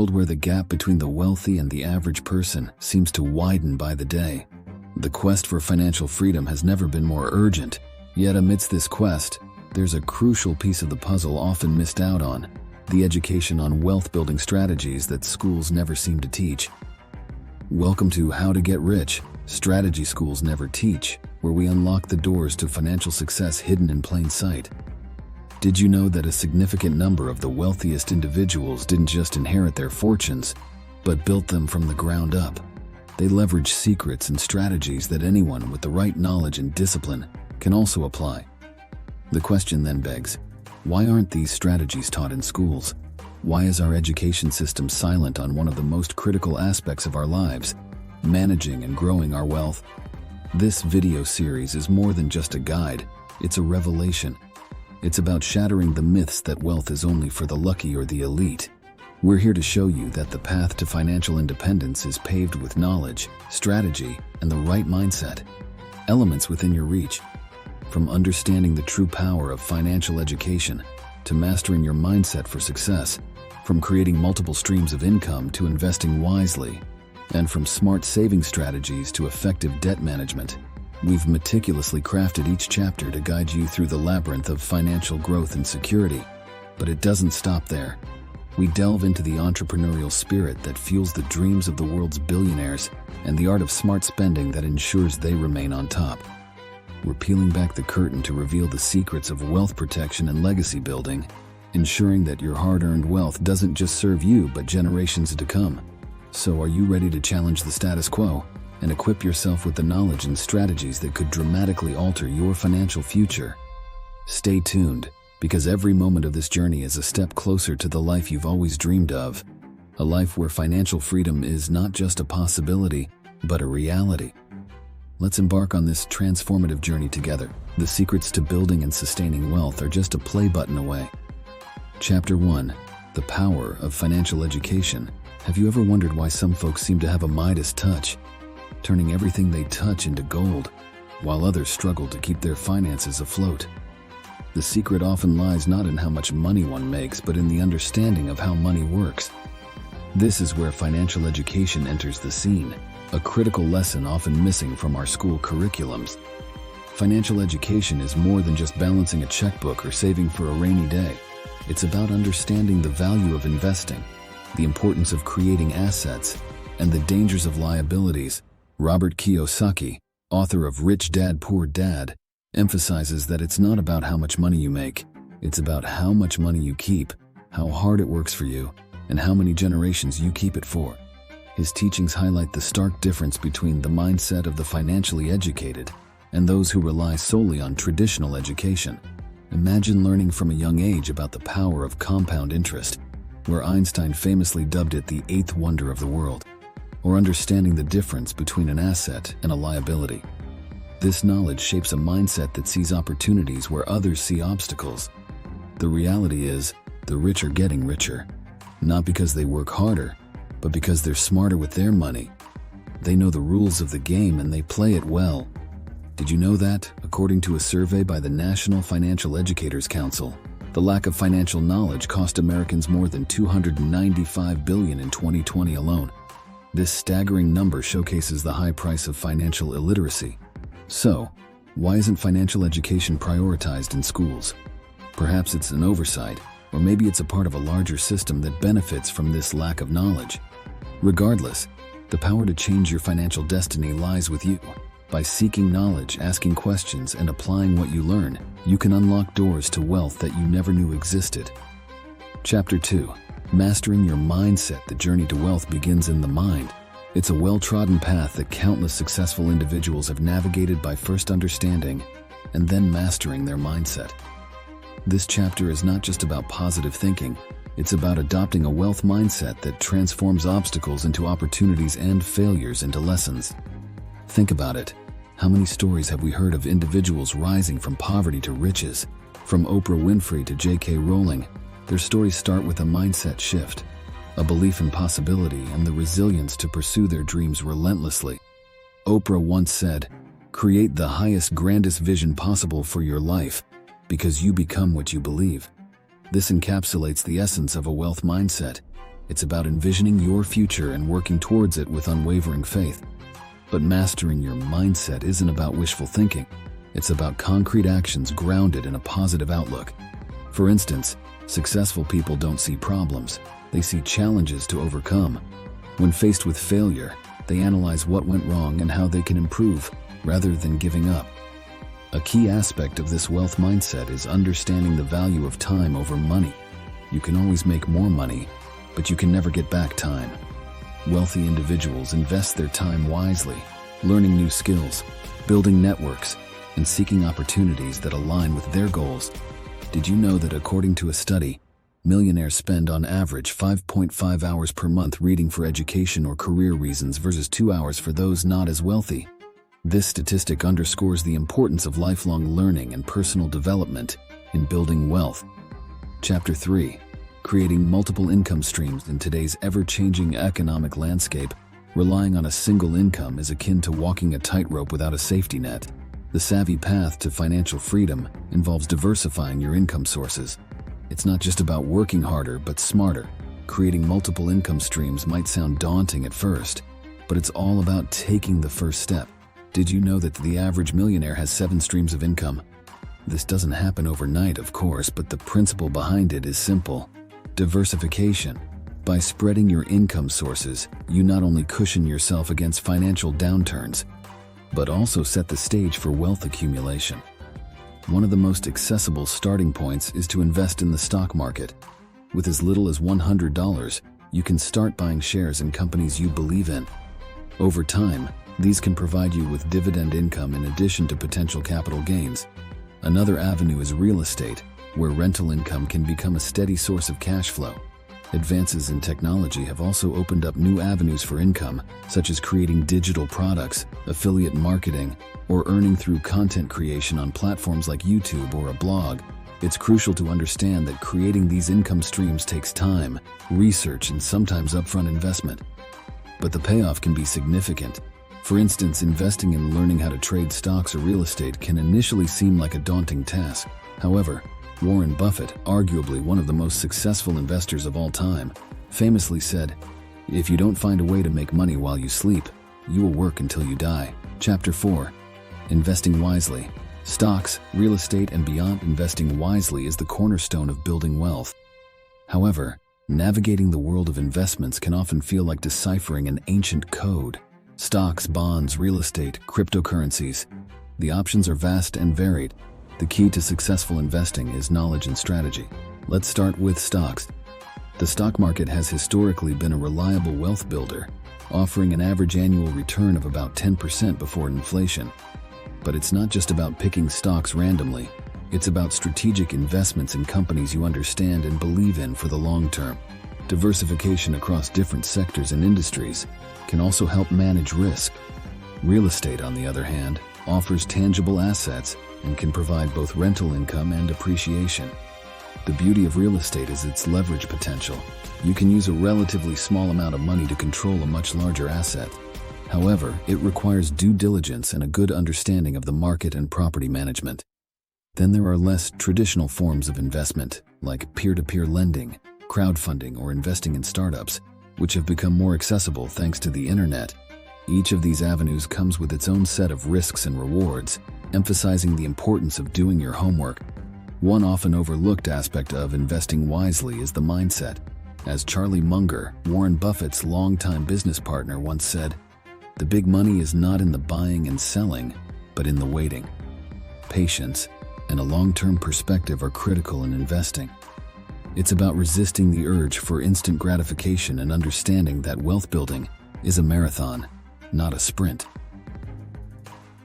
world where the gap between the wealthy and the average person seems to widen by the day. The quest for financial freedom has never been more urgent, yet amidst this quest, there's a crucial piece of the puzzle often missed out on: the education on wealth-building strategies that schools never seem to teach. Welcome to How to Get Rich, Strategy Schools Never Teach, where we unlock the doors to financial success hidden in plain sight. Did you know that a significant number of the wealthiest individuals didn't just inherit their fortunes, but built them from the ground up? They leverage secrets and strategies that anyone with the right knowledge and discipline can also apply. The question then begs, why aren't these strategies taught in schools? Why is our education system silent on one of the most critical aspects of our lives, managing and growing our wealth? This video series is more than just a guide, it's a revelation. It's about shattering the myths that wealth is only for the lucky or the elite. We're here to show you that the path to financial independence is paved with knowledge, strategy, and the right mindset. Elements within your reach. From understanding the true power of financial education, to mastering your mindset for success, from creating multiple streams of income to investing wisely, and from smart saving strategies to effective debt management, we've meticulously crafted each chapter to guide you through the labyrinth of financial growth and security. But it doesn't stop there. We delve into the entrepreneurial spirit that fuels the dreams of the world's billionaires and the art of smart spending that ensures they remain on top. We're peeling back the curtain to reveal the secrets of wealth protection and legacy building, ensuring that your hard-earned wealth doesn't just serve you but generations to come. So are you ready to challenge the status quo and equip yourself with the knowledge and strategies that could dramatically alter your financial future? Stay tuned, because every moment of this journey is a step closer to the life you've always dreamed of. A life where financial freedom is not just a possibility, but a reality. Let's embark on this transformative journey together. The secrets to building and sustaining wealth are just a play button away. Chapter 1. The Power of Financial Education. Have you ever wondered why some folks seem to have a Midas touch, turning everything they touch into gold, while others struggle to keep their finances afloat? The secret often lies not in how much money one makes, but in the understanding of how money works. This is where financial education enters the scene, a critical lesson often missing from our school curriculums. Financial education is more than just balancing a checkbook or saving for a rainy day. It's about understanding the value of investing, the importance of creating assets, and the dangers of liabilities. Robert Kiyosaki, author of Rich Dad, Poor Dad, emphasizes that it's not about how much money you make, it's about how much money you keep, how hard it works for you, and how many generations you keep it for. His teachings highlight the stark difference between the mindset of the financially educated and those who rely solely on traditional education. Imagine learning from a young age about the power of compound interest, where Einstein famously dubbed it the eighth wonder of the world, or understanding the difference between an asset and a liability. This knowledge shapes a mindset that sees opportunities where others see obstacles. The reality is, the rich are getting richer, not because they work harder, but because they're smarter with their money. They know the rules of the game and they play it well. Did you know that, according to a survey by the National Financial Educators Council, the lack of financial knowledge cost Americans more than $295 billion in 2020 alone? This staggering number showcases the high price of financial illiteracy. So, why isn't financial education prioritized in schools? Perhaps it's an oversight, or maybe it's a part of a larger system that benefits from this lack of knowledge. Regardless, the power to change your financial destiny lies with you. By seeking knowledge, asking questions, and applying what you learn, you can unlock doors to wealth that you never knew existed. Chapter 2. Mastering Your Mindset. The journey to wealth begins in the mind. It's a well-trodden path that countless successful individuals have navigated by first understanding and then mastering their mindset. This chapter is not just about positive thinking, it's about adopting a wealth mindset that transforms obstacles into opportunities and failures into lessons. Think about it. How many stories have we heard of individuals rising from poverty to riches? From Oprah Winfrey to J.K. Rowling, their stories start with a mindset shift, a belief in possibility, and the resilience to pursue their dreams relentlessly. Oprah once said, "Create the highest, grandest vision possible for your life, because you become what you believe." This encapsulates the essence of a wealth mindset. It's about envisioning your future and working towards it with unwavering faith. But mastering your mindset isn't about wishful thinking. It's about concrete actions grounded in a positive outlook. For instance, successful people don't see problems. They see challenges to overcome. When faced with failure, they analyze what went wrong and how they can improve, rather than giving up. A key aspect of this wealth mindset is understanding the value of time over money. You can always make more money, but you can never get back time. Wealthy individuals invest their time wisely, learning new skills, building networks, and seeking opportunities that align with their goals. Did you know that according to a study, millionaires spend on average 5.5 hours per month reading for education or career reasons versus 2 hours for those not as wealthy? This statistic underscores the importance of lifelong learning and personal development in building wealth. Chapter 3. Creating multiple income streams in today's ever-changing economic landscape. Relying on a single income is akin to walking a tightrope without a safety net. The savvy path to financial freedom involves diversifying your income sources. It's not just about working harder, but smarter. Creating multiple income streams might sound daunting at first, but it's all about taking the first step. Did you know that the average millionaire has 7 streams of income? This doesn't happen overnight, of course, but the principle behind it is simple. Diversification. By spreading your income sources, you not only cushion yourself against financial downturns, but also set the stage for wealth accumulation. One of the most accessible starting points is to invest in the stock market. With as little as $100, you can start buying shares in companies you believe in. Over time, these can provide you with dividend income in addition to potential capital gains. Another avenue is real estate, where rental income can become a steady source of cash flow. Advances in technology have also opened up new avenues for income, such as creating digital products, affiliate marketing, or earning through content creation on platforms like YouTube or a blog. It's crucial to understand that creating these income streams takes time, research, and sometimes upfront investment. But the payoff can be significant. For instance, investing in learning how to trade stocks or real estate can initially seem like a daunting task. However, Warren Buffett, arguably one of the most successful investors of all time, famously said, "If you don't find a way to make money while you sleep, you will work until you die." Chapter 4. Investing wisely. Stocks, real estate, and beyond. Investing wisely is the cornerstone of building wealth. However, navigating the world of investments can often feel like deciphering an ancient code. Stocks, bonds, real estate, cryptocurrencies. The options are vast and varied. The key to successful investing is knowledge and strategy. Let's start with stocks. The stock market has historically been a reliable wealth builder, offering an average annual return of about 10% before inflation. But it's not just about picking stocks randomly. It's about strategic investments in companies you understand and believe in for the long term. Diversification across different sectors and industries can also help manage risk. Real estate, on the other hand, offers tangible assets and can provide both rental income and appreciation. The beauty of real estate is its leverage potential. You can use a relatively small amount of money to control a much larger asset. However, it requires due diligence and a good understanding of the market and property management. Then there are less traditional forms of investment, like peer-to-peer lending, crowdfunding, or investing in startups, which have become more accessible thanks to the internet. Each of these avenues comes with its own set of risks and rewards, emphasizing the importance of doing your homework. One often overlooked aspect of investing wisely is the mindset. As Charlie Munger, Warren Buffett's longtime business partner, once said, "The big money is not in the buying and selling, but in the waiting." Patience and a long-term perspective are critical in investing. It's about resisting the urge for instant gratification and understanding that wealth building is a marathon, not a sprint.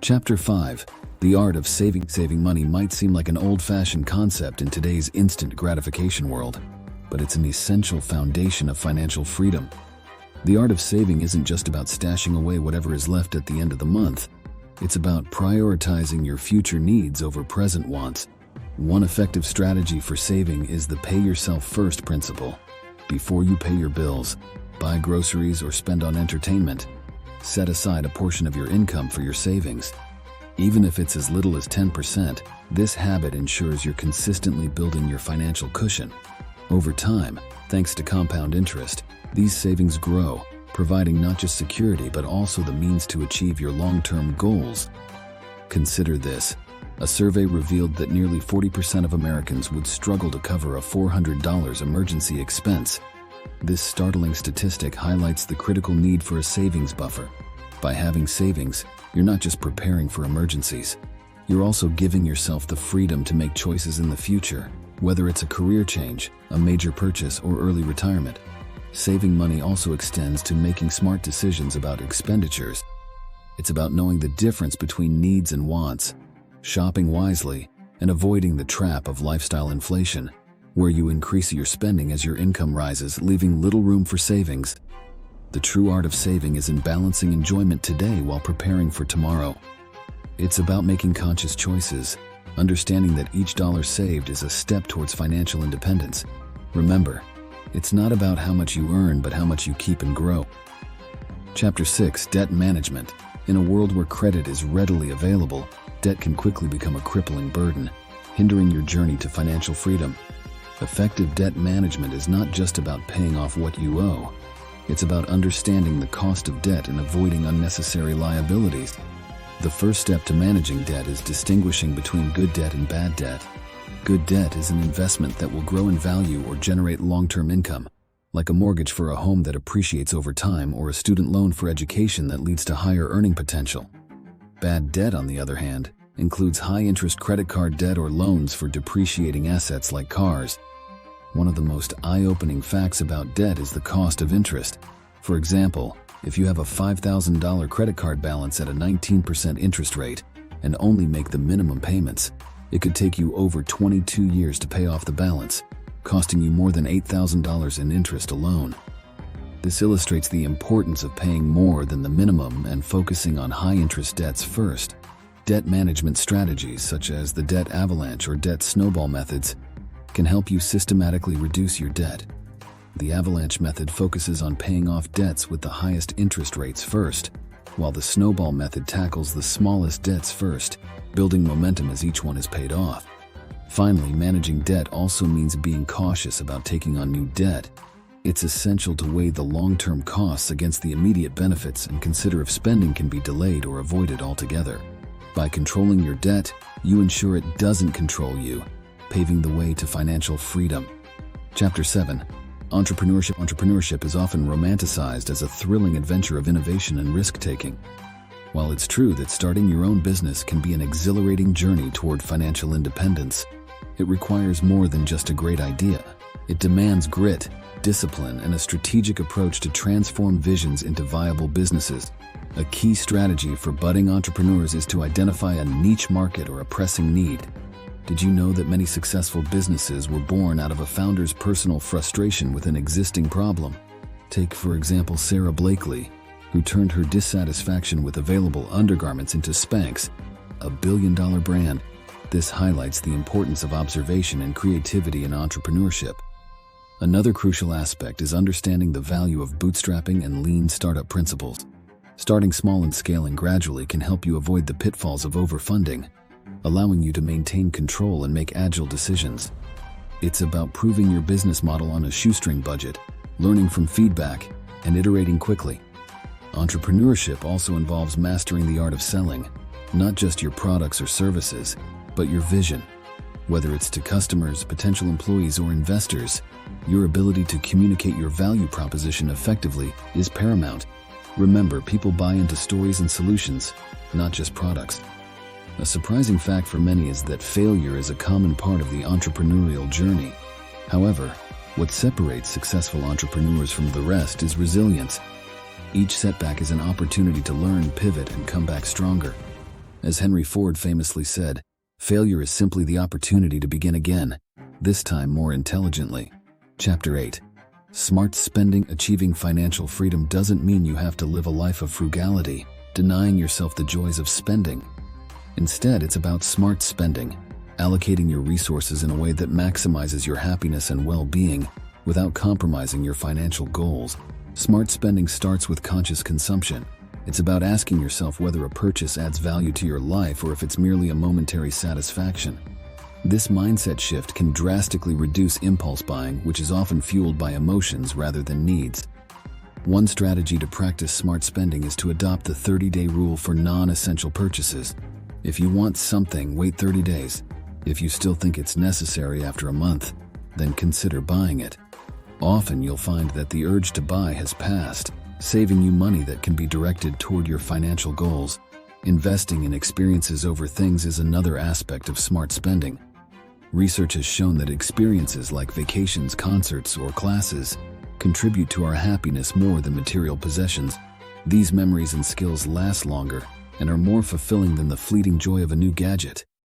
Chapter 5. The art of saving. Saving money might seem like an old-fashioned concept in today's instant gratification world, but it's an essential foundation of financial freedom. The art of saving isn't just about stashing away whatever is left at the end of the month. It's about prioritizing your future needs over present wants. One effective strategy for saving is the pay yourself first principle. Before you pay your bills, buy groceries, or spend on entertainment, set aside a portion of your income for your savings. Even if it's as little as 10%, this habit ensures you're consistently building your financial cushion. Over time, thanks to compound interest, these savings grow, providing not just security but also the means to achieve your long-term goals. Consider this. A survey revealed that nearly 40% of Americans would struggle to cover a $400 emergency expense. This startling statistic highlights the critical need for a savings buffer. By having savings, you're not just preparing for emergencies. You're also giving yourself the freedom to make choices in the future, whether it's a career change, a major purchase, or early retirement. Saving money also extends to making smart decisions about expenditures. It's about knowing the difference between needs and wants, shopping wisely, and avoiding the trap of lifestyle inflation, where you increase your spending as your income rises, leaving little room for savings. The true art of saving is in balancing enjoyment today while preparing for tomorrow. It's about making conscious choices, understanding that each dollar saved is a step towards financial independence. Remember, it's not about how much you earn, but how much you keep and grow. Chapter 6: Debt Management. In a world where credit is readily available, debt can quickly become a crippling burden, hindering your journey to financial freedom. Effective debt management is not just about paying off what you owe. It's about understanding the cost of debt and avoiding unnecessary liabilities. The first step to managing debt is distinguishing between good debt and bad debt. Good debt is an investment that will grow in value or generate long-term income, like a mortgage for a home that appreciates over time or a student loan for education that leads to higher earning potential. Bad debt, on the other hand, includes high-interest credit card debt or loans for depreciating assets like cars. One of the most eye-opening facts about debt is the cost of interest. For example, if you have a $5,000 credit card balance at a 19% interest rate and only make the minimum payments, it could take you over 22 years to pay off the balance, costing you more than $8,000 in interest alone. This illustrates the importance of paying more than the minimum and focusing on high-interest debts first. Debt management strategies such as the debt avalanche or debt snowball methods can help you systematically reduce your debt. The avalanche method focuses on paying off debts with the highest interest rates first, while the snowball method tackles the smallest debts first, building momentum as each one is paid off. Finally, managing debt also means being cautious about taking on new debt. It's essential to weigh the long-term costs against the immediate benefits and consider if spending can be delayed or avoided altogether. By controlling your debt, you ensure it doesn't control you, paving the way to financial freedom. Chapter 7: Entrepreneurship. Entrepreneurship is often romanticized as a thrilling adventure of innovation and risk-taking. While it's true that starting your own business can be an exhilarating journey toward financial independence, it requires more than just a great idea. It demands grit, discipline, and a strategic approach to transform visions into viable businesses. A key strategy for budding entrepreneurs is to identify a niche market or a pressing need. Did you know that many successful businesses were born out of a founder's personal frustration with an existing problem? Take, for example, Sarah Blakely, who turned her dissatisfaction with available undergarments into Spanx, a billion-dollar brand. This highlights the importance of observation and creativity in entrepreneurship. Another crucial aspect is understanding the value of bootstrapping and lean startup principles. Starting small and scaling gradually can help you avoid the pitfalls of overfunding, allowing you to maintain control and make agile decisions. It's about proving your business model on a shoestring budget, learning from feedback, and iterating quickly. Entrepreneurship also involves mastering the art of selling, not just your products or services, but your vision. Whether it's to customers, potential employees, or investors, your ability to communicate your value proposition effectively is paramount. Remember, people buy into stories and solutions, not just products. A surprising fact for many is that failure is a common part of the entrepreneurial journey. However, what separates successful entrepreneurs from the rest is resilience. Each setback is an opportunity to learn, pivot, and come back stronger. As Henry Ford famously said, failure is simply the opportunity to begin again, this time more intelligently. Chapter 8: Smart Spending. Achieving financial freedom doesn't mean you have to live a life of frugality, denying yourself the joys of spending. Instead, it's about smart spending, allocating your resources in a way that maximizes your happiness and well-being without compromising your financial goals. Smart spending starts with conscious consumption. It's about asking yourself whether a purchase adds value to your life or if it's merely a momentary satisfaction. This mindset shift can drastically reduce impulse buying, which is often fueled by emotions rather than needs. One strategy to practice smart spending is to adopt the 30-day rule for non-essential purchases. If you want something, wait 30 days. If you still think it's necessary after a month, then consider buying it. Often you'll find that the urge to buy has passed, saving you money that can be directed toward your financial goals. Investing in experiences over things is another aspect of smart spending. Research has shown that experiences like vacations, concerts, or classes contribute to our happiness more than material possessions. These memories and skills last longer and are more fulfilling than the fleeting joy of a new gadget.